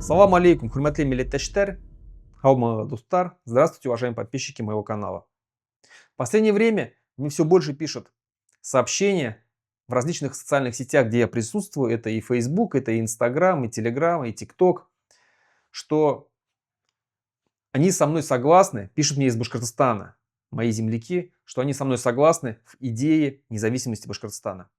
Салам алейкум, хурматли милләттәштәр, һаумы дустар, здравствуйте, уважаемые подписчики моего канала. В последнее время мне все больше пишут сообщения в различных социальных сетях, где я присутствую, это и Facebook, это и Instagram, и Telegram, и TikTok, что они со мной согласны, пишут мне из Башкортостана, мои земляки, что они со мной согласны в идее независимости Башкортостана.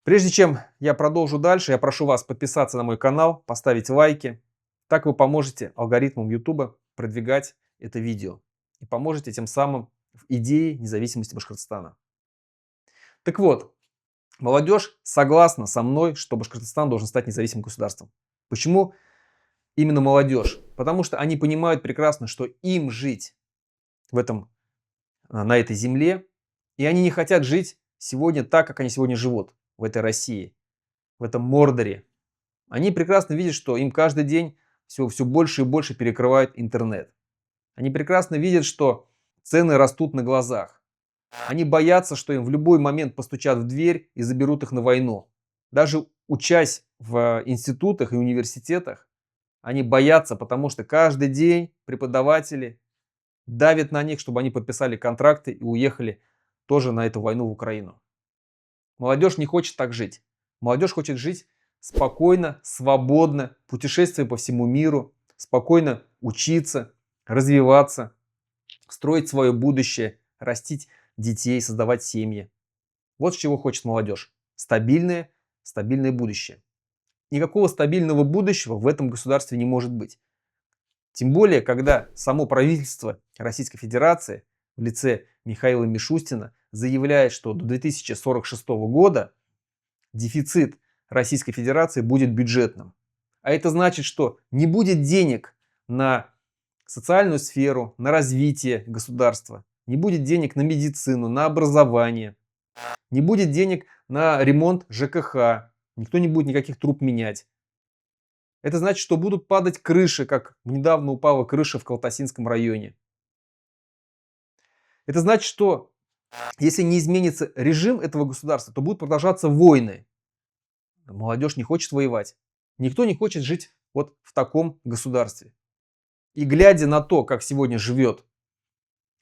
Прежде чем я продолжу дальше, я прошу вас подписаться на мой канал, поставить лайки. Так вы поможете алгоритмам YouTube продвигать это видео. И поможете тем самым в идее независимости Башкортостана. Так вот, молодежь согласна со мной, что Башкортостан должен стать независимым государством. Почему именно молодежь? Потому что они понимают прекрасно, что им жить на этой земле, и они не хотят жить сегодня так, как они сегодня живут в этой России, в этом Мордоре. Они прекрасно видят, что им каждый день все больше и больше перекрывает интернет. Они прекрасно видят, что цены растут на глазах. Они боятся, что им в любой момент постучат в дверь и заберут их на войну. Даже учась в институтах и университетах, они боятся, потому что каждый день преподаватели давят на них, чтобы они подписали контракты и уехали тоже на эту войну в Украину. Молодежь не хочет так жить. Молодежь хочет жить спокойно, свободно, путешествуя по всему миру, спокойно учиться, развиваться, строить свое будущее, растить детей, создавать семьи. Вот чего хочет молодежь. Стабильное будущее. Никакого стабильного будущего в этом государстве не может быть. Тем более, когда само правительство Российской Федерации в лице Михаила Мишустина заявляет, что до 2046 года дефицит Российской Федерации будет бюджетным. А это значит, что не будет денег на социальную сферу, на развитие государства, не будет денег на медицину, на образование, не будет денег на ремонт ЖКХ, никто не будет никаких труб менять. Это значит, что будут падать крыши, как недавно упала крыша в Калтасинском районе. Это значит, что если не изменится режим этого государства, то будут продолжаться войны. Молодежь не хочет воевать. Никто не хочет жить вот в таком государстве. И глядя на то, как сегодня живет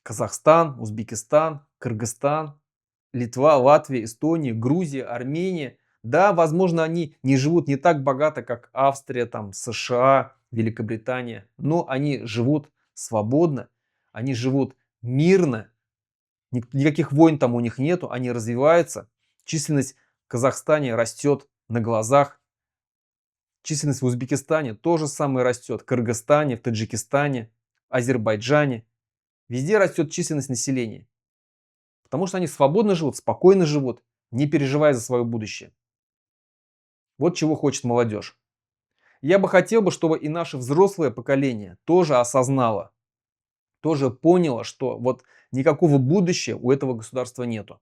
Казахстан, Узбекистан, Кыргызстан, Литва, Латвия, Эстония, Грузия, Армения, да, возможно, они не живут не так богато, как Австрия, там, США, Великобритания, но они живут свободно, они живут мирно, никаких войн там у них нету, они развиваются, численность в Казахстане растет на глазах, численность в Узбекистане тоже самое растет, в Кыргызстане, в Таджикистане, Азербайджане, везде растет численность населения, потому что они свободно живут, спокойно живут, не переживая за свое будущее. Вот чего хочет молодежь. Я бы хотел, чтобы и наше взрослое поколение тоже осознало, тоже поняло, что вот никакого будущего у этого государства нету.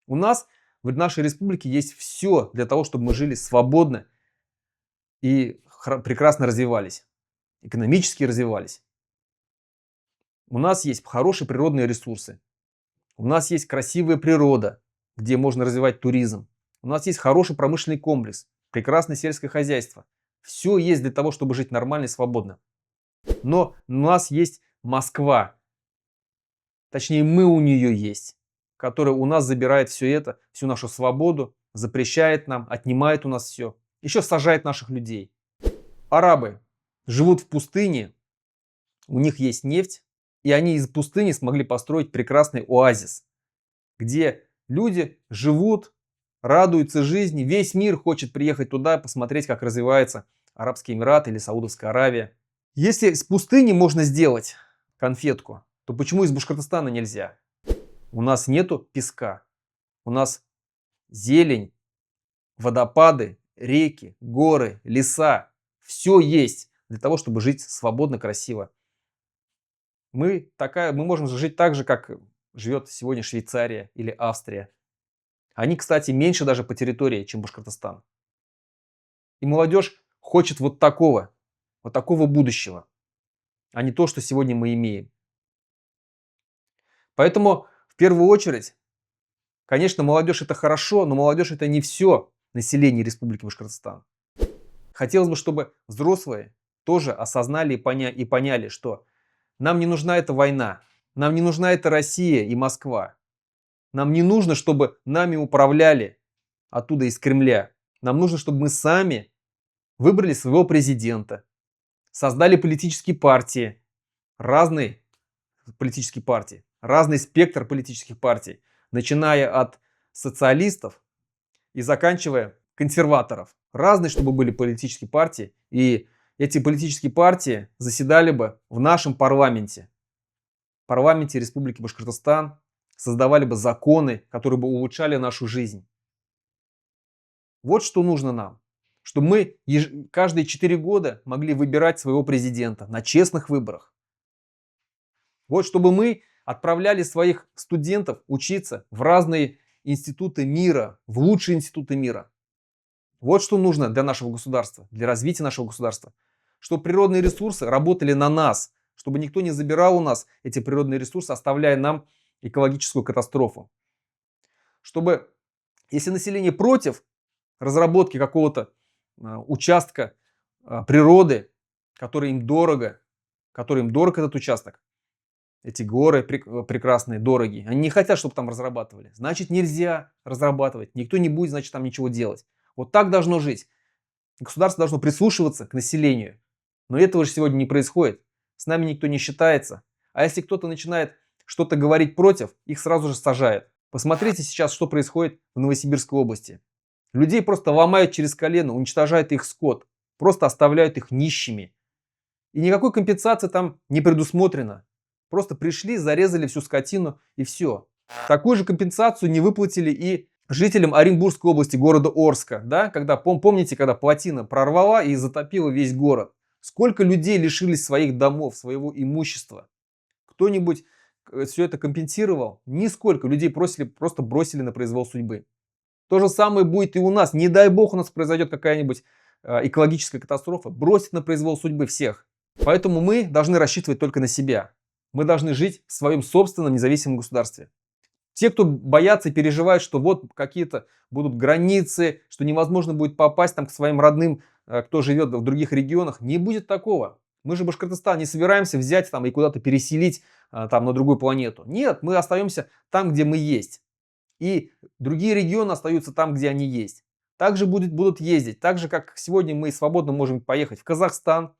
У нас в нашей республике есть все для того, чтобы мы жили свободно и прекрасно развивались, экономически развивались. У нас есть хорошие природные ресурсы, у нас есть красивая природа, где можно развивать туризм, у нас есть хороший промышленный комплекс, прекрасное сельское хозяйство. Все есть для того, чтобы жить нормально и свободно. Но у нас есть Москва, точнее мы у нее есть, которая у нас забирает все это, всю нашу свободу, запрещает нам, отнимает у нас все, еще сажает наших людей. Арабы живут в пустыне, у них есть нефть, и они из пустыни смогли построить прекрасный оазис, где люди живут, радуются жизни, весь мир хочет приехать туда, посмотреть, как развивается Арабские Эмираты или Саудовская Аравия. Если с пустыни можно сделать конфетку, то почему из Башкортостана нельзя? У нас нету песка, у нас зелень, водопады, реки, горы, леса. Все есть для того, чтобы жить свободно, красиво. Мы можем жить так же, как живет сегодня Швейцария или Австрия. Они, кстати, меньше даже по территории, чем Башкортостан. И молодежь хочет вот такого будущего, а не то, что сегодня мы имеем. Поэтому в первую очередь, конечно, молодежь это хорошо, но молодежь это не все население Республики Башкортостан. Хотелось бы, чтобы взрослые тоже осознали и поняли, что нам не нужна эта война, нам не нужна эта Россия и Москва. Нам не нужно, чтобы нами управляли оттуда из Кремля. Нам нужно, чтобы мы сами выбрали своего президента, создали политические партии, разные политические партии, разный спектр политических партий, начиная от социалистов и заканчивая консерваторов. Разные, чтобы были политические партии, и эти политические партии заседали бы в нашем парламенте Республики Башкортостан, создавали бы законы, которые бы улучшали нашу жизнь. Вот что нужно нам. Чтобы мы каждые 4 года могли выбирать своего президента на честных выборах. Вот чтобы мы отправляли своих студентов учиться в разные институты мира, в лучшие институты мира. Вот что нужно для нашего государства, для развития нашего государства. Чтобы природные ресурсы работали на нас, чтобы никто не забирал у нас эти природные ресурсы, оставляя нам экологическую катастрофу. Чтобы, если население против разработки какого-то участка природы, который им дорог этот участок, эти горы прекрасные, дорогие, они не хотят, чтобы там разрабатывали. Значит, нельзя разрабатывать, никто не будет, значит, там ничего делать. Вот так должно жить. Государство должно прислушиваться к населению. Но этого же сегодня не происходит. С нами никто не считается. А если кто-то начинает что-то говорить против, их сразу же сажают. Посмотрите сейчас, что происходит в Новосибирской области. Людей просто ломают через колено, уничтожают их скот, просто оставляют их нищими. И никакой компенсации там не предусмотрено. Просто пришли, зарезали всю скотину и все. Такую же компенсацию не выплатили и жителям Оренбургской области, города Орска. Да? Помните, когда плотина прорвала и затопила весь город? Сколько людей лишились своих домов, своего имущества? Кто-нибудь все это компенсировал? Нисколько. Людей просто бросили на произвол судьбы. То же самое будет и у нас. Не дай бог у нас произойдет какая-нибудь экологическая катастрофа. Бросит на произвол судьбы всех. Поэтому мы должны рассчитывать только на себя. Мы должны жить в своем собственном независимом государстве. Те, кто боятся и переживают, что вот какие-то будут границы, что невозможно будет попасть там к своим родным, кто живет в других регионах, не будет такого. Мы же Башкортостан не собираемся взять там и куда-то переселить там на другую планету. Нет, мы остаемся там, где мы есть. И другие регионы остаются там, где они есть. Также будут ездить. Так же, как сегодня мы свободно можем поехать в Казахстан,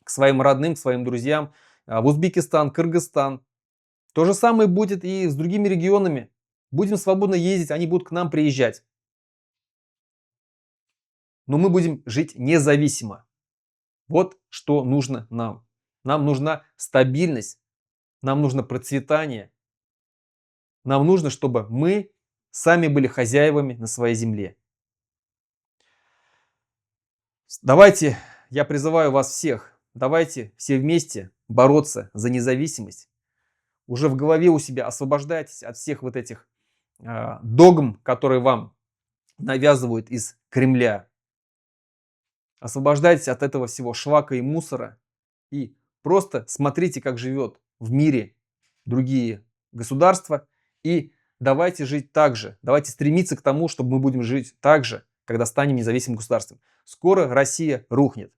к своим родным, к своим друзьям, в Узбекистан, Кыргызстан. То же самое будет и с другими регионами. Будем свободно ездить, они будут к нам приезжать. Но мы будем жить независимо. Вот что нужно нам. Нам нужна стабильность, нам нужно процветание. Нам нужно, чтобы мы сами были хозяевами на своей земле. Давайте, я призываю вас всех, давайте все вместе бороться за независимость. Уже в голове у себя освобождайтесь от всех вот этих догм, которые вам навязывают из Кремля. Освобождайтесь от этого всего шлака и мусора и просто смотрите, как живет в мире другие государства, и давайте жить так же. Давайте стремиться к тому, чтобы мы будем жить так же, когда станем независимым государством. Скоро Россия рухнет.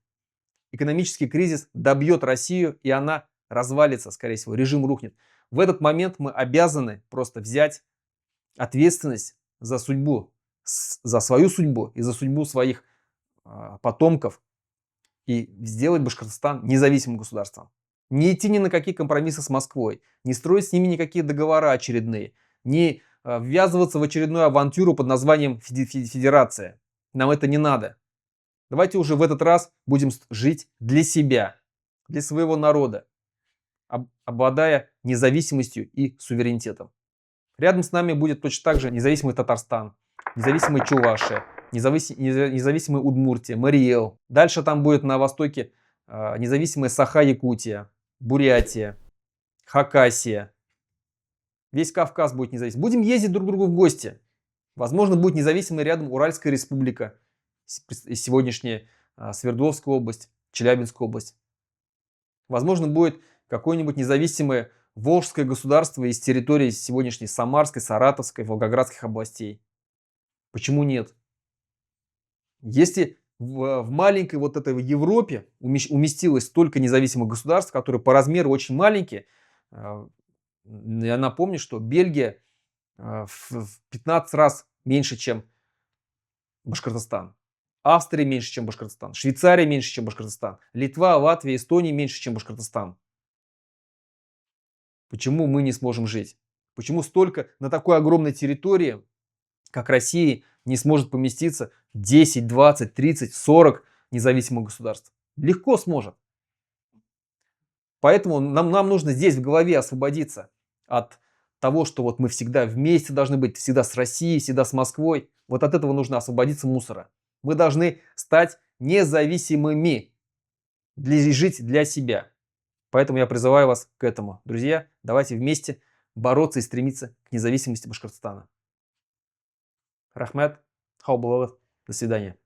Экономический кризис добьет Россию, и она развалится, скорее всего, режим рухнет. В этот момент мы обязаны просто взять ответственность за судьбу, за свою судьбу и за судьбу своих потомков и сделать Башкортостан независимым государством. Не идти ни на какие компромиссы с Москвой, не строить с ними никакие договора очередные, не ввязываться в очередную авантюру под названием федерация. Нам это не надо. Давайте уже в этот раз будем жить для себя, для своего народа, обладая независимостью и суверенитетом. Рядом с нами будет точно так же независимый Татарстан, независимый Чувашия, независимый Удмуртия, Мариэл. Дальше там будет на востоке независимая Саха-Якутия, Бурятия, Хакасия. Весь Кавказ будет независим. Будем ездить друг к другу в гости. Возможно, будет независимая рядом Уральская республика, сегодняшняя Свердловская область, Челябинская область. Возможно, будет какое-нибудь независимое Волжское государство из территории сегодняшней Самарской, Саратовской, Волгоградских областей. Почему нет? Если в маленькой вот этой Европе уместилось столько независимых государств, которые по размеру очень маленькие. А, Я напомню, что Бельгия в 15 раз меньше, чем Башкортостан. Австрия меньше, чем Башкортостан. Швейцария меньше, чем Башкортостан. Литва, Латвия, Эстония меньше, чем Башкортостан. Почему мы не сможем жить? Почему столько на такой огромной территории, как Россия, не сможет поместиться 10, 20, 30, 40 независимых государств? Легко сможет. Поэтому нам нужно здесь в голове освободиться от того, что вот мы всегда вместе должны быть, всегда с Россией, всегда с Москвой. Вот от этого нужно освободиться мусора. Мы должны стать независимыми, жить для себя. Поэтому я призываю вас к этому. Друзья, давайте вместе бороться и стремиться к независимости Башкортостана. Рахмет, хау булават, до свидания.